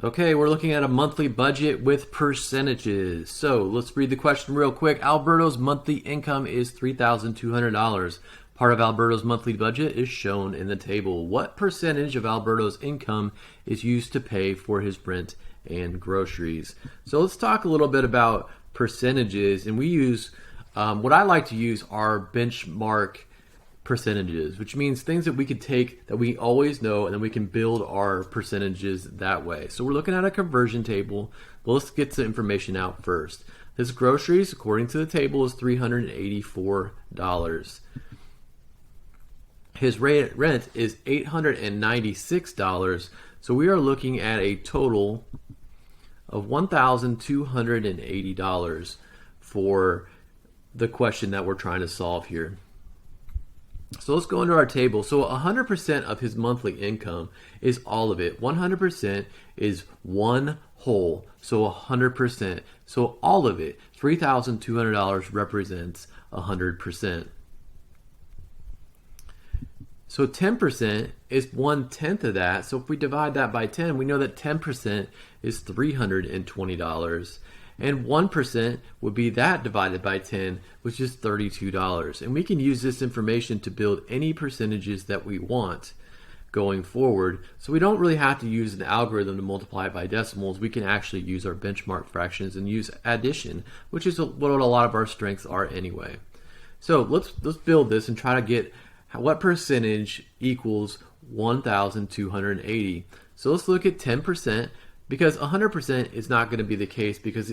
Okay, we're looking at a monthly budget with percentages. So let's read the question real quick. Alberto's monthly income is $3,200. Part of Alberto's monthly budget is shown in the table. What percentage of Alberto's income is used to pay for his rent and groceries? So let's talk a little bit about percentages. And we use, what I like to use are benchmark percentages, which means things that we could take that we always know, and then we can build our percentages that way. So we're looking at a conversion table, but let's get some information out first. This groceries, according to the table, is $384. His rent is $896, so we are looking at a total of $1,280 for the question that we're trying to solve here. So let's go into our table. So 100% of his monthly income is all of it. 100% is one whole, so 100%. So all of it, $3,200 represents 100%. So 10% is 1/10 of that. So if we divide that by 10, we know that 10% is $320. And 1% would be that divided by 10, which is $32. And we can use this information to build any percentages that we want going forward. So we don't really have to use an algorithm to multiply it by decimals. We can actually use our benchmark fractions and use addition, which is what a lot of our strengths are anyway. So let's build this and try to get what percentage equals 1,280. So let's look at 10%. Because 100% is not going to be the case, because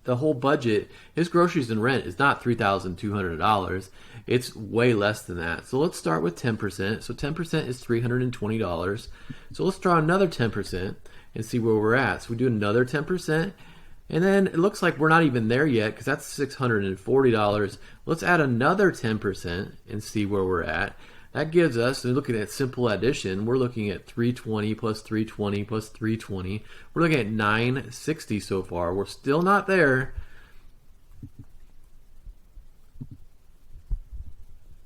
the whole budget, his groceries and rent, is not $3,200. It's way less than that. So let's start with 10%. So 10% is $320. So let's draw another 10% and see where we're at. So we do another 10%. And then it looks like we're not even there yet, because that's $640. Let's add another 10% and see where we're at. That gives us, and looking at simple addition, we're looking at 320 plus 320 plus 320. We're looking at 960 so far. We're still not there.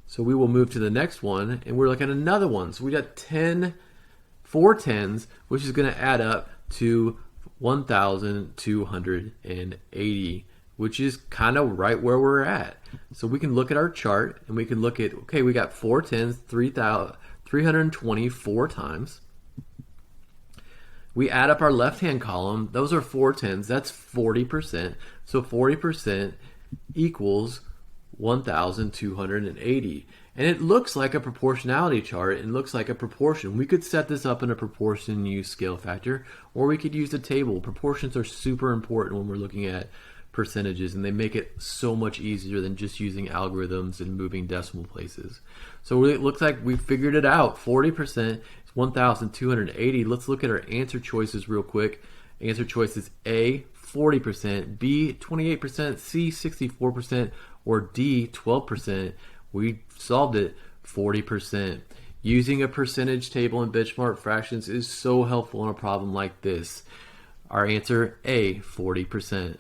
So we will move to the next one, and we're looking at another one. So we got 4 tens, which is going to add up to 1,280. Which is kind of right where we're at. So we can look at our chart and we can look at, okay, we got 4 tens, 324 times. We add up our left-hand column. Those are 4 tens. That's 40%. So 40% equals 1,280. And it looks like a proportionality chart. It looks like a proportion. We could set this up in a proportion and use scale factor, or we could use a table. Proportions are super important when we're looking at percentages, and they make it so much easier than just using algorithms and moving decimal places. So it looks like we figured it out. 40% is 1,280. Let's look at our answer choices real quick. Answer choices: A, 40%, B, 28%, C, 64%, or D, 12%. We solved it 40%. Using a percentage table and benchmark fractions is so helpful in a problem like this. Our answer: A, 40%.